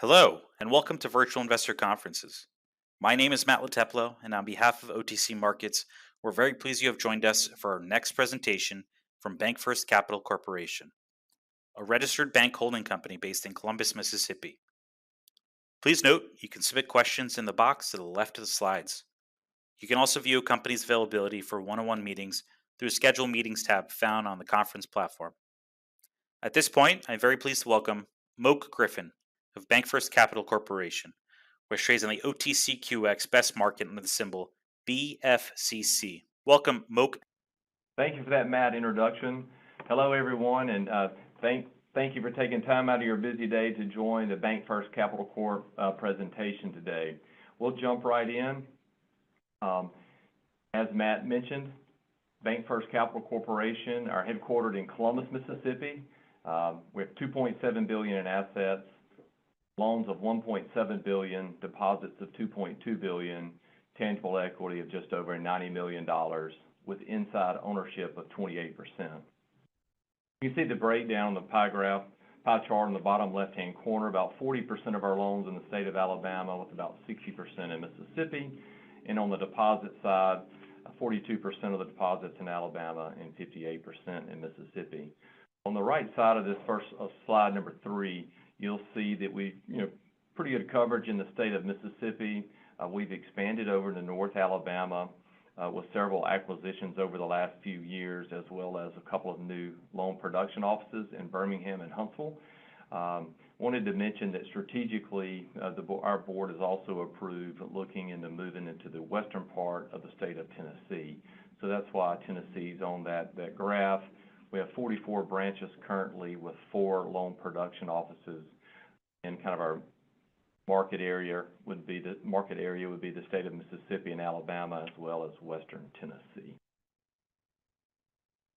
Hello, and welcome to Virtual Investor Conferences. My name is Matt Lateplo, and on behalf of OTC Markets, we're very pleased you have joined us for our next presentation from BankFirst Capital Corporation, a registered bank holding company based in Columbus, Mississippi. Please note you can submit questions in the box to the left of the slides. You can also view a company's availability for one-on-one meetings through the Schedule Meetings tab found on the conference platform. At this point, I'm very pleased to welcome Moke Griffin of BankFirst Capital Corporation, which trades on the OTCQX Best Market under the symbol BFCC. Welcome, Moke. Thank you for that, Matt, introduction. Hello, everyone, and thank you for taking time out of your busy day to join the BankFirst Capital Corp presentation today. We'll jump right in. As Matt mentioned, BankFirst Capital Corporation are headquartered in Columbus, Mississippi. We have $2.7 billion in assets, loans of $1.7 billion, deposits of $2.2 billion, tangible equity of just over $90 million, with inside ownership of 28%. You can see the breakdown on the pie chart on the bottom left-hand corner. About 40% of our loans in the state of Alabama, with about 60% in Mississippi. And on the deposit side, 42% of the deposits in Alabama and 58% in Mississippi. On the right side of this first slide, number 3, you'll see that we, pretty good coverage in the state of Mississippi. We've expanded over to North Alabama with several acquisitions over the last few years, as well as a couple of new loan production offices in Birmingham and Huntsville. Wanted to mention that strategically, our board has also approved looking into moving into the western part of the state of Tennessee. So that's why Tennessee's on that graph. We have 44 branches currently with 4 loan production offices, and kind of our market area would be the state of Mississippi and Alabama, as well as western Tennessee.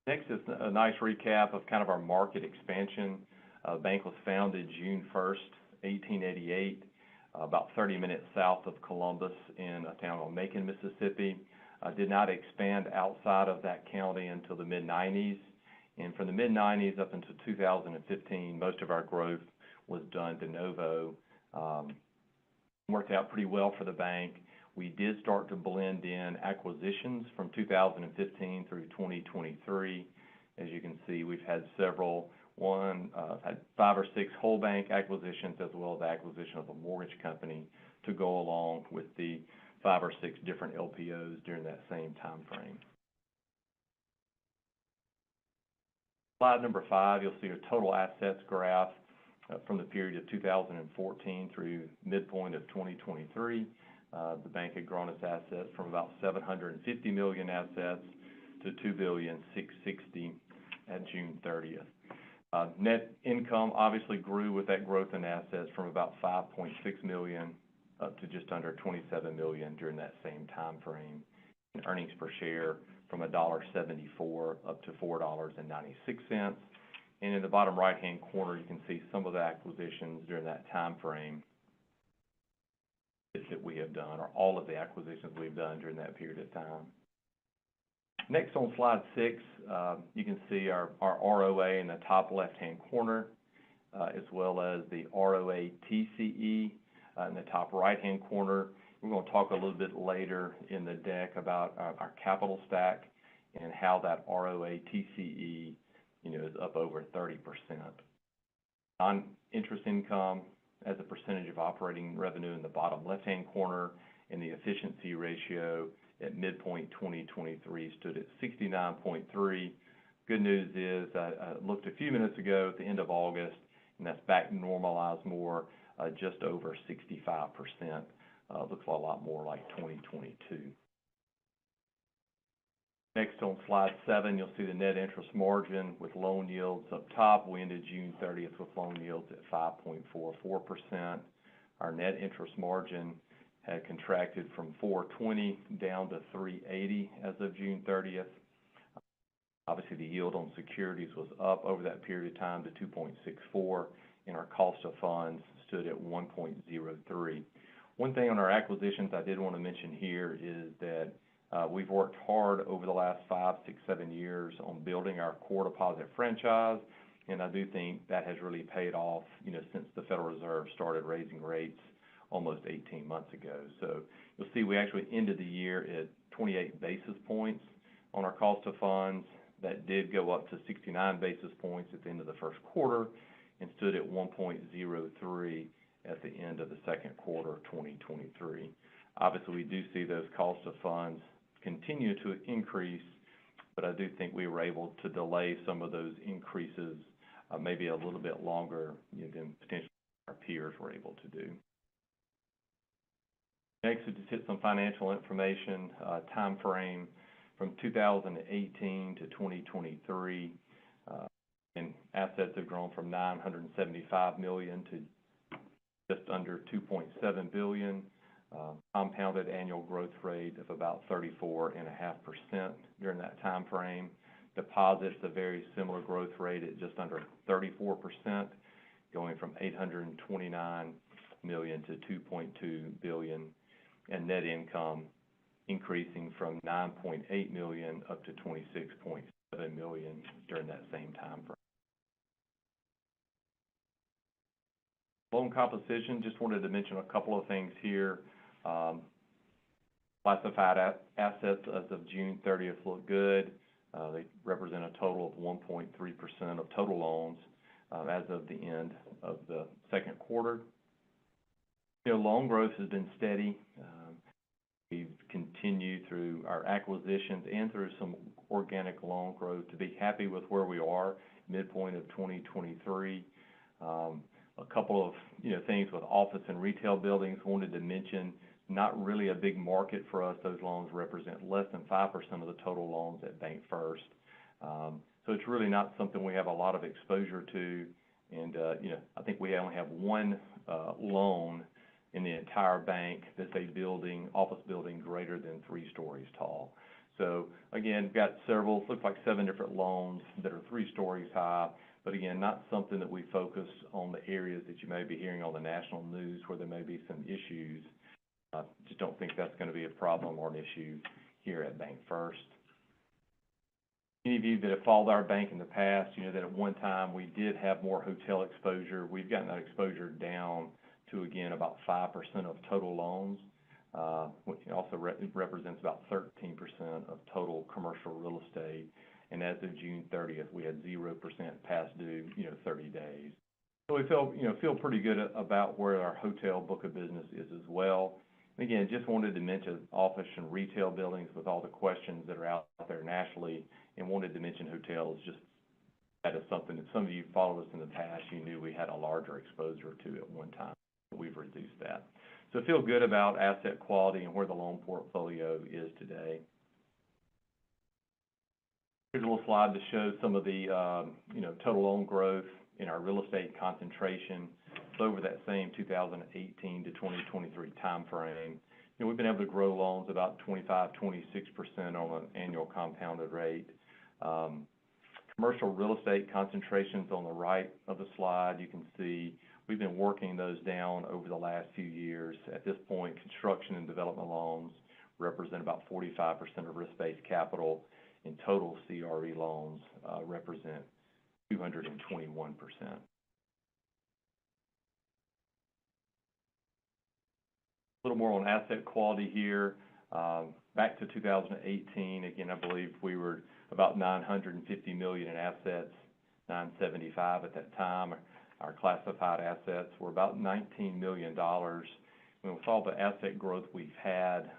Next is a nice recap of kind of our market expansion. The bank was founded June 1st, 1888, about 30 minutes south of Columbus in a town called Macon, Mississippi. Did not expand outside of that county until the mid-90s. And from the mid-90s up until 2015, most of our growth was done de novo. Worked out pretty well for the bank. We did start to blend in acquisitions from 2015 through 2023. As you can see, we've had several. Had 5 or 6 whole bank acquisitions, as well as the acquisition of a mortgage company to go along with the 5 or 6 different LPOs during that same time frame. Slide number 5, you'll see a total assets graph from the period of 2014 through midpoint of 2023. The bank had grown its assets from about $750 million assets to $2,660,000 at June 30th. Net income obviously grew with that growth in assets from about $5.6 million up to just under $27 million during that same time frame. And earnings per share from $1.74 up to $4.96. And in the bottom right-hand corner, you can see some of the acquisitions during that time frame that we have done, or all of the acquisitions we've done during that period of time. Next, on slide 6, you can see our ROA in the top left-hand corner, as well as the ROA TCE in the top right-hand corner. We're going to talk a little bit later in the deck about our capital stack and how that ROA TCE, is up over 30%. Non-interest income as a percentage of operating revenue in the bottom left-hand corner, and the efficiency ratio at midpoint 2023 stood at 69.3. Good news is I looked a few minutes ago at the end of August, and that's back normalized more, just over 65%. Looks a lot more like 2022. Next, on slide 7, you'll see the net interest margin with loan yields up top. We ended June 30th with loan yields at 5.44%. Our net interest margin had contracted from 420 down to 380 as of June 30th. Obviously, the yield on securities was up over that period of time to 2.64, and our cost of funds stood at 1.03. One thing on our acquisitions I did want to mention here is that we've worked hard over the last 5, 6, 7 years on building our core deposit franchise, and I do think that has really paid off, since the Federal Reserve started raising rates almost 18 months ago. So you'll see we actually ended the year at 28 basis points on our cost of funds. That did go up to 69 basis points at the end of the first quarter and stood at 1.03 at the end of the second quarter of 2023. Obviously, we do see those cost of funds continue to increase, but I do think we were able to delay some of those increases maybe a little bit longer than potentially our peers were able to do. Next, we just hit some financial information, time frame from 2018 to 2023, and assets have grown from $975 million to just under $2.7 billion. Compounded annual growth rate of about 34.5% during that time frame. Deposits, a very similar growth rate at just under 34%, going from $829 million to $2.2 billion, and net income increasing from $9.8 million up to $26.7 million during that same time frame. Loan composition, just wanted to mention a couple of things here. Classified assets as of June 30th look good. They represent a total of 1.3% of total loans as of the end of the second quarter. Loan growth has been steady. We've continued through our acquisitions and through some organic loan growth to be happy with where we are, midpoint of 2023. A couple of things with office and retail buildings wanted to mention. Not really a big market for us. Those loans represent less than 5% of the total loans at BankFirst. So it's really not something we have a lot of exposure to. And, I think we only have one loan in the entire bank that's a building, office building greater than 3 stories tall. So again, got several, looks like 7 different loans that are 3 stories high. But again, not something that we focus on the areas that you may be hearing on the national news where there may be some issues. Just don't think that's going to be a problem or an issue here at BankFirst. Any of you that have followed our bank in the past, that at one time we did have more hotel exposure. We've gotten that exposure down to, again, about 5% of total loans, which also represents about 13% of total commercial real estate. And as of June 30th, we had 0% past due, 30 days. So we feel pretty good about where our hotel book of business is as well. Again, just wanted to mention office and retail buildings with all the questions that are out there nationally, and wanted to mention hotels. Just that is something that some of you followed us in the past, you knew we had a larger exposure to at one time. We've reduced that. So feel good about asset quality and where the loan portfolio is today. Here's a little slide to show some of the total loan growth in our real estate concentration over that same 2018 to 2023 time frame. We've been able to grow loans about 25-26% on an annual compounded rate. Commercial real estate concentrations on the right of the slide, you can see we've been working those down over the last few years. At this point, construction and development loans represent about 45% of risk-based capital, and total CRE loans represent 221%. A little more on asset quality here. Back to 2018, again, I believe we were about $950 million in assets, $975 at that time. Our classified assets were about $19 million. With all the asset growth we've had,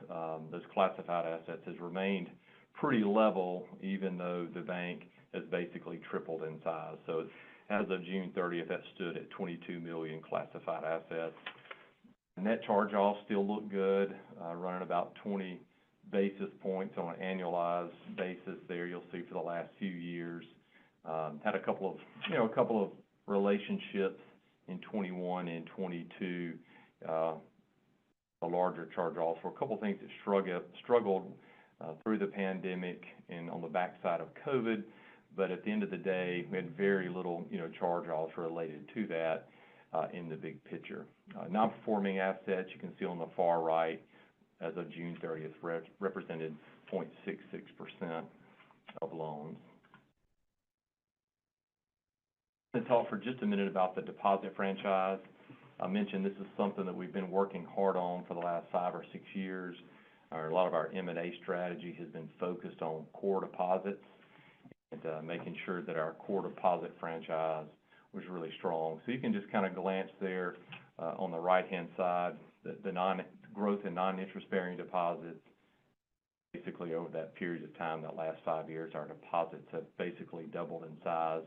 those classified assets has remained pretty level, even though the bank has basically tripled in size. So as of June 30th, that stood at $22 million classified assets. Net charge-offs still look good, running about 20 basis points on an annualized basis there. You'll see for the last few years. Had a couple of relationships in 21 and 22, a larger charge-offs for a couple of things that struggled through the pandemic and on the backside of COVID. But at the end of the day, we had very little, charge-offs related to that in the big picture. Non-performing assets, you can see on the far right, as of June 30th, represented 0.66% of loans. I'm going to talk for just a minute about the deposit franchise. I mentioned this is something that we've been working hard on for the last 5 or 6 years. A lot of our M&A strategy has been focused on core deposits and making sure that our core deposit franchise was really strong. So you can just kind of glance there on the right-hand side, the growth in non-interest-bearing deposits. Basically, over that period of time, that last 5 years, our deposits have basically doubled in size.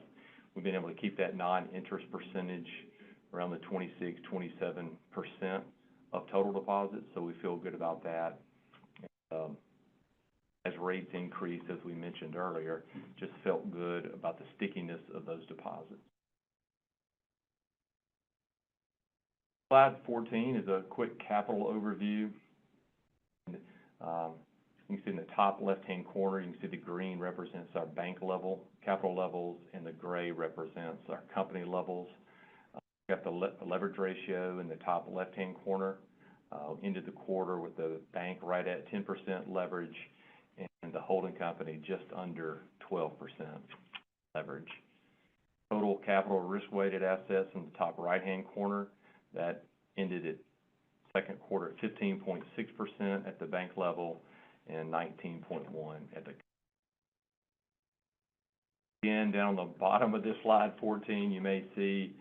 We've been able to keep that non-interest percentage around the 26-27% of total deposits, so we feel good about that. As rates increase, as we mentioned earlier, just felt good about the stickiness of those deposits. Slide 14 is a quick capital overview. You can see in the top left-hand corner, you can see the green represents our bank level capital levels, and the gray represents our company levels. We got the leverage ratio in the top left-hand corner. Ended the quarter with the bank right at 10% leverage, and the holding company just under 12% leverage. Total capital risk-weighted assets in the top right-hand corner, that ended at second quarter at 15.6% at the bank level and 19.1% at the. Again, down the bottom of this slide 14, you may see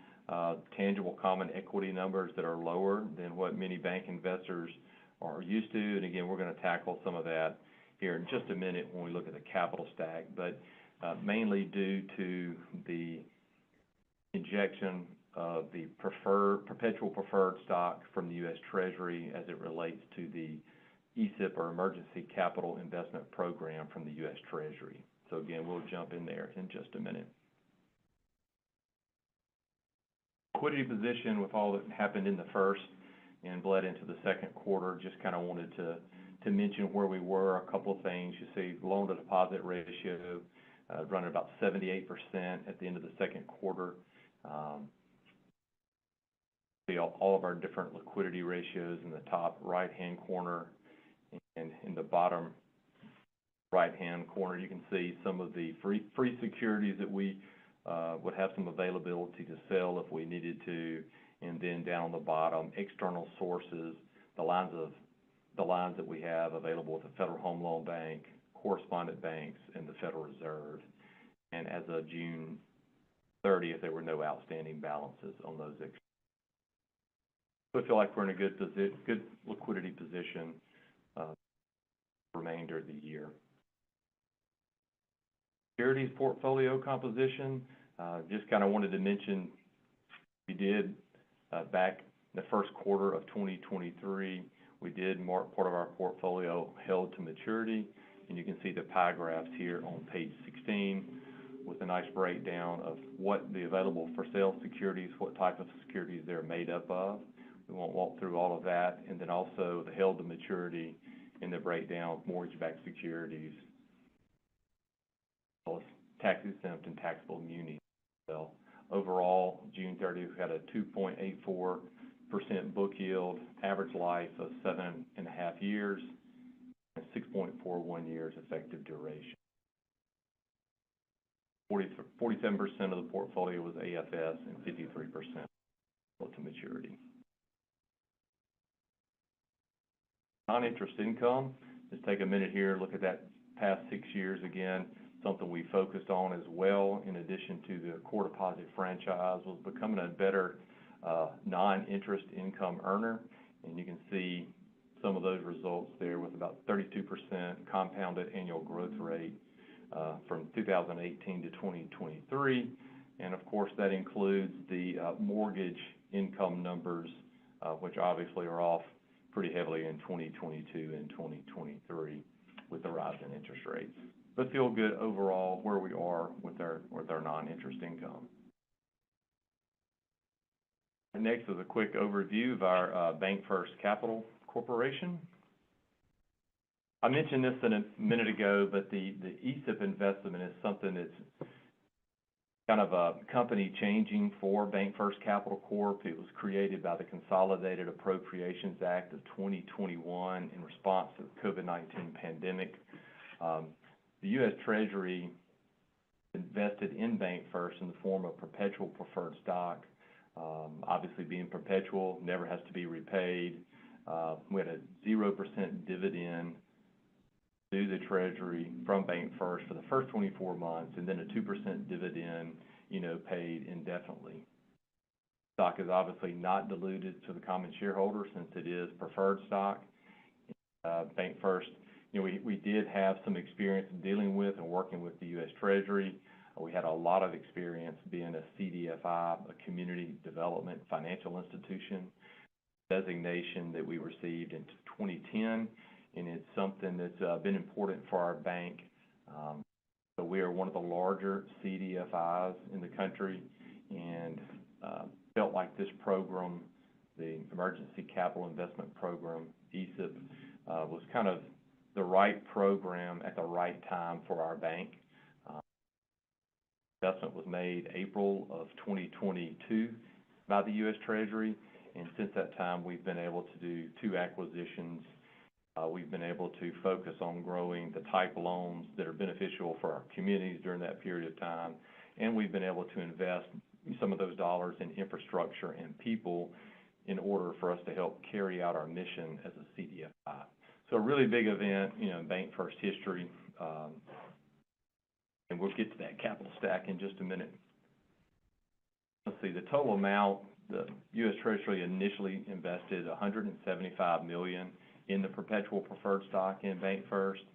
tangible common equity numbers that are lower than what many bank investors are used to. And again, we're going to tackle some of that here in just a minute when we look at the capital stack, but mainly due to the injection of the perpetual preferred stock from the U.S. Treasury as it relates to the ESIP, or Emergency Capital Investment Program, from the U.S. Treasury. So again, we'll jump in there in just a minute. Liquidity position with all that happened in the first and bled into the second quarter, just kind of wanted to mention where we were. A couple of things. You see loan to deposit ratio running about 78% at the end of the second quarter. See all of our different liquidity ratios in the top right-hand corner, and in the bottom right-hand corner, you can see some of the free securities that we would have some availability to sell if we needed to. And then down on the bottom, external sources, the lines that we have available with the Federal Home Loan Bank, correspondent banks, and the Federal Reserve. And as of June 30th, there were no outstanding balances on those. So I feel like we're in a good liquidity position remainder of the year. Securities portfolio composition, just kind of wanted to mention, we did back in the first quarter of 2023, we did mark part of our portfolio held to maturity, and you can see the pie graphs here on page 16 with a nice breakdown of what the available for sale securities, what type of securities they're made up of. We won't walk through all of that, and then also the held to maturity in the breakdown of mortgage-backed securities, as well as tax-exempt and taxable munis. So overall, June 30th, we had a 2.84% book yield, average life of 7.5 years, and 6.41 years effective duration. 47% of the portfolio was AFS and 53% held to maturity. Non-interest income, just take a minute here, look at that past 6 years again. Something we focused on as well, in addition to the core deposit franchise, was becoming a better non-interest income earner. And you can see some of those results there with about 32% compounded annual growth rate from 2018 to 2023. And of course, that includes the mortgage income numbers, which obviously are off pretty heavily in 2022 and 2023 with the rise in interest rates. But feel good overall where we are with our non-interest income. Next is a quick overview of our BankFirst Capital Corporation. I mentioned this a minute ago, but the ESIP investment is something that's kind of a company changing for BankFirst Capital Corp. It was created by the Consolidated Appropriations Act of 2021 in response to the COVID-19 pandemic. The U.S. Treasury invested in BankFirst in the form of perpetual preferred stock Obviously being perpetual, never has to be repaid. We had a 0% dividend to the Treasury from BankFirst for the first 24 months, and then a 2% dividend, paid indefinitely. Stock is obviously not diluted to the common shareholder since it is preferred stock. BankFirst, we did have some experience dealing with and working with the U.S. Treasury. We had a lot of experience being a CDFI, a Community Development Financial Institution designation that we received in 2010, and it's something that's been important for our bank. So we are one of the larger CDFIs in the country, and felt like this program, the Emergency Capital Investment Program, ECIP, was kind of the right program at the right time for our bank. Investment was made April of 2022 by the U.S. Treasury, and since that time we've been able to do 2 acquisitions. We've been able to focus on growing the type loans that are beneficial for our communities during that period of time, and we've been able to invest some of those dollars in infrastructure and people in order for us to help carry out our mission as a CDFI. So a really big event, in BankFirst history, and we'll get to that capital stack in just a minute. Let's see, the total amount, the U.S. Treasury initially invested $175 million in the perpetual preferred stock in BankFirst.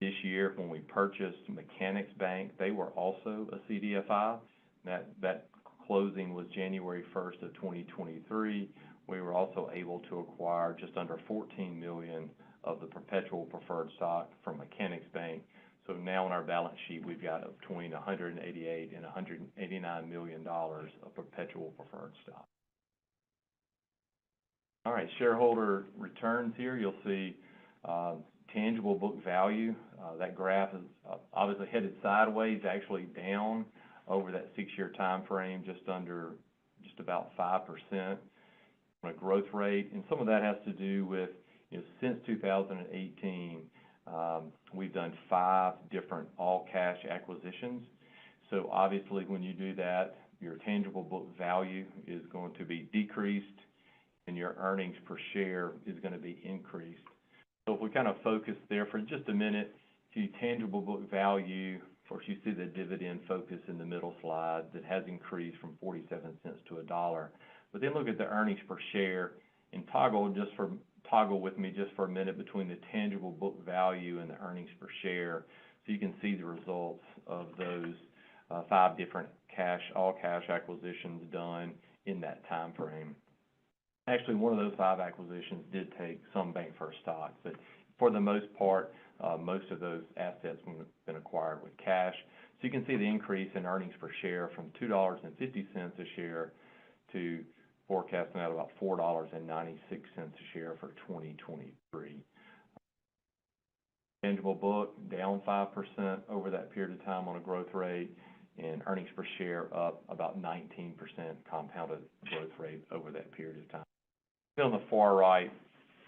This year, when we purchased Mechanics Bank, they were also a CDFI. That closing was January 1st of 2023. We were also able to acquire just under $14 million of the perpetual preferred stock from Mechanics Bank. So now on our balance sheet, we've got between $188 and $189 million of perpetual preferred stock. All right, shareholder returns here. You'll see tangible book value. That graph is obviously headed sideways, actually down over that 6-year time frame, just about 5% on a growth rate. And some of that has to do with, since 2018, we've done 5 different all-cash acquisitions. So obviously when you do that, your tangible book value is going to be decreased and your earnings per share is going to be increased. So if we kind of focus there for just a minute, to tangible book value, of course you see the dividend focus in the middle slide that has increased from 47 cents to $1. But then look at the earnings per share and toggle with me just for a minute between the tangible book value and the earnings per share, so you can see the results of those 5 different all-cash acquisitions done in that time frame. Actually, one of those 5 acquisitions did take some BankFirst stock, but for the most part, most of those assets have been acquired with cash. So you can see the increase in earnings per share from $2.50 a share to forecasting out about $4.96 a share for 2023. Tangible book down 5% over that period of time on a growth rate, and earnings per share up about 19% compounded growth rate over that period of time. On the far right,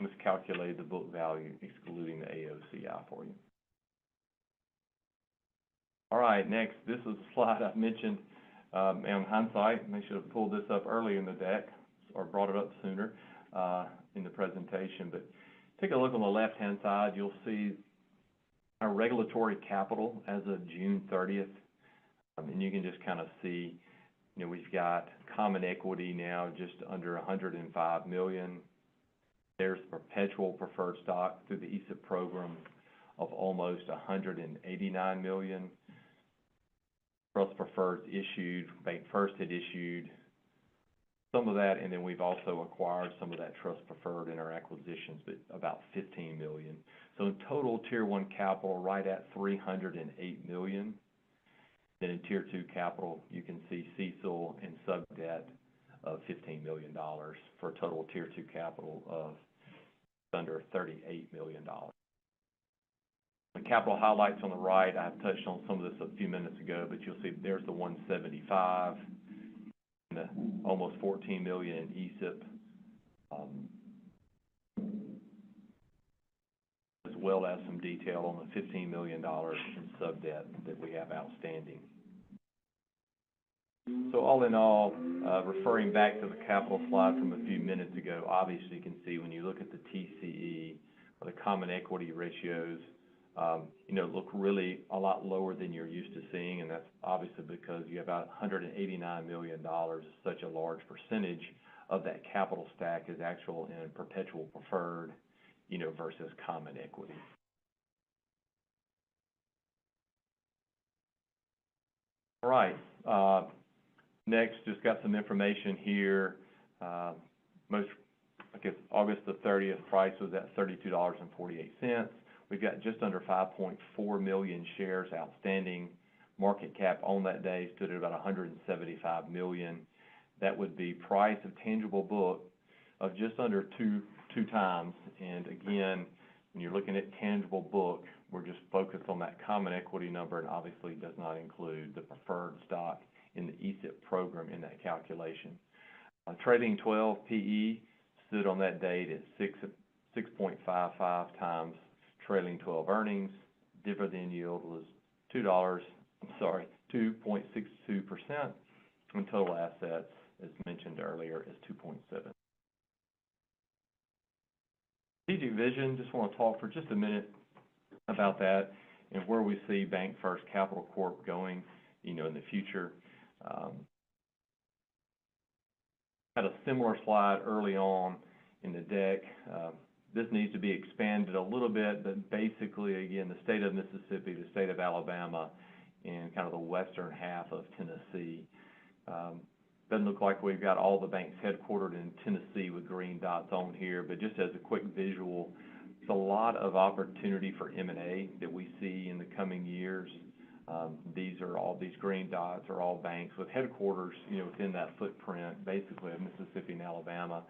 let's calculate the book value excluding the AOCI for you. All right, next, this is a slide I've mentioned. In hindsight, I should have pulled this up earlier in the deck or brought it up sooner in the presentation. But take a look on the left-hand side. You'll see our regulatory capital as of June 30th. And you can just kind of see, we've got common equity now just under $105 million. There's perpetual preferred stock through the ECIP program of almost $189 million. Trust preferred issued, BankFirst had issued some of that, and then we've also acquired some of that trust preferred in our acquisitions, but about $15 million. So in total, Tier 1 capital right at $308 million. Then in Tier 2 capital, you can see CECL and sub-debt of $15 million for a total Tier 2 capital of under $38 million. The capital highlights on the right, I've touched on some of this a few minutes ago, but you'll see there's the 175 and the almost $14 million in ECIP, as well as some detail on the $15 million in sub-debt that we have outstanding. So all in all, referring back to the capital slide from a few minutes ago, obviously you can see when you look at the TCE or the common equity ratios, look really a lot lower than you're used to seeing, and that's obviously because you have about $189 million, such a large percentage of that capital stack is actual and perpetual preferred, versus common equity. All right. Next, just got some information here. August the 30th price was at $32.48. We've got just under 5.4 million shares outstanding. Market cap on that day stood at about 175 million. That would be price of tangible book of just under two times. And again, when you're looking at tangible book, we're just focused on that common equity number, and obviously does not include the preferred stock in the ESIP program in that calculation. Trading 12 PE stood on that date at 6.55 times trailing 12 earnings. Dividend yield was 2.62%, and total assets, as mentioned earlier, is 2.7. Strategic vision, just want to talk for just a minute about that and where we see BankFirst Capital Corp going, in the future. Had a similar slide early on in the deck. This needs to be expanded a little bit, but basically, again, the state of Mississippi, the state of Alabama, and kind of the western half of Tennessee. Doesn't look like we've got all the banks headquartered in Tennessee with green dots on here, but just as a quick visual, it's a lot of opportunity for M&A that we see in the coming years. These green dots are all banks with headquarters, within that footprint, basically of Mississippi and Alabama.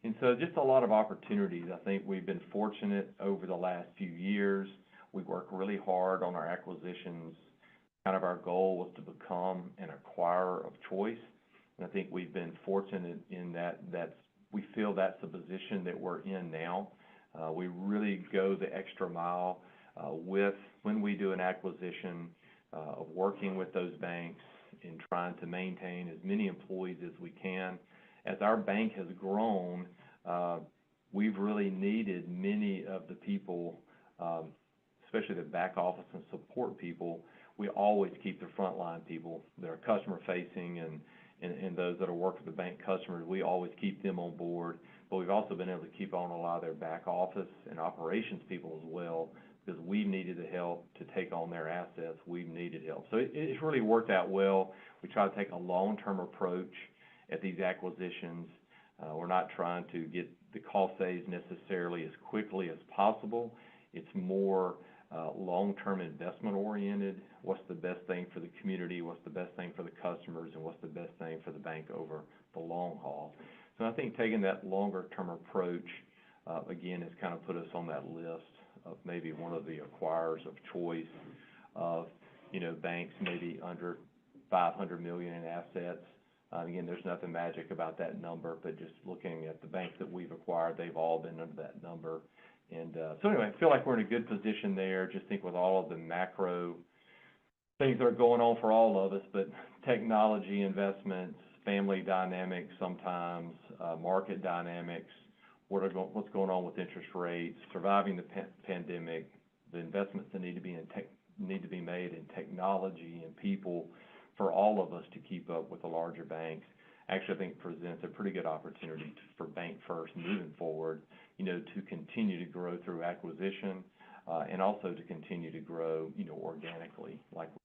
And so just a lot of opportunities. I think we've been fortunate over the last few years. We worked really hard on our acquisitions. Kind of our goal was to become an acquirer of choice. And I think we've been fortunate in that we feel that's the position that we're in now. We really go the extra mile when we do an acquisition, of working with those banks and trying to maintain as many employees as we can. As our bank has grown, we've really needed many of the people, especially the back office and support people. We always keep the frontline people that are customer facing and those that are working with the bank customers. We always keep them on board, but we've also been able to keep on a lot of their back office and operations people as well, because we needed the help to take on their assets. We've needed help. So it's really worked out well. We try to take a long-term approach at these acquisitions. We're not trying to get the cost saves necessarily as quickly as possible. It's more long-term investment oriented. What's the best thing for the community? What's the best thing for the customers? And what's the best thing for the bank over the long haul? So I think taking that longer-term approach, again, has kind of put us on that list of maybe one of the acquirers of choice of, banks maybe under 500 million in assets. Again, there's nothing magic about that number, but just looking at the banks that we've acquired, they've all been under that number. And so anyway, I feel like we're in a good position there. Just think with all of the macro things that are going on for all of us, but technology investments, family dynamics sometimes, market dynamics, what's going on with interest rates, surviving the pandemic, the investments that need to be made in technology and people for all of us to keep up with the larger banks. Actually, I think presents a pretty good opportunity for BankFirst moving forward, to continue to grow through acquisition, and also to continue to grow, organically like we've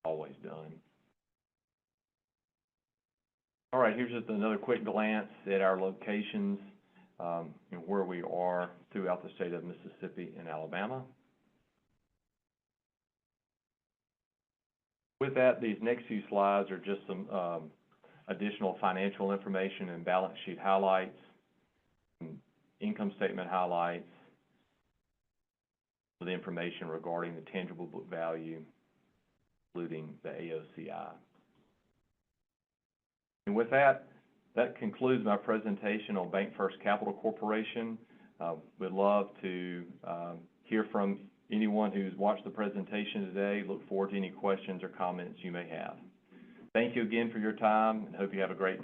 always done. All right, here's just another quick glance at our locations, and where we are throughout the state of Mississippi and Alabama. With that, these next few slides are just some additional financial information and balance sheet highlights, income statement highlights, the information regarding the tangible book value, including the AOCI. And with that, that concludes my presentation on BankFirst Capital Corporation. We'd love to hear from anyone who's watched the presentation today. Look forward to any questions or comments you may have. Thank you again for your time, and hope you have a great day.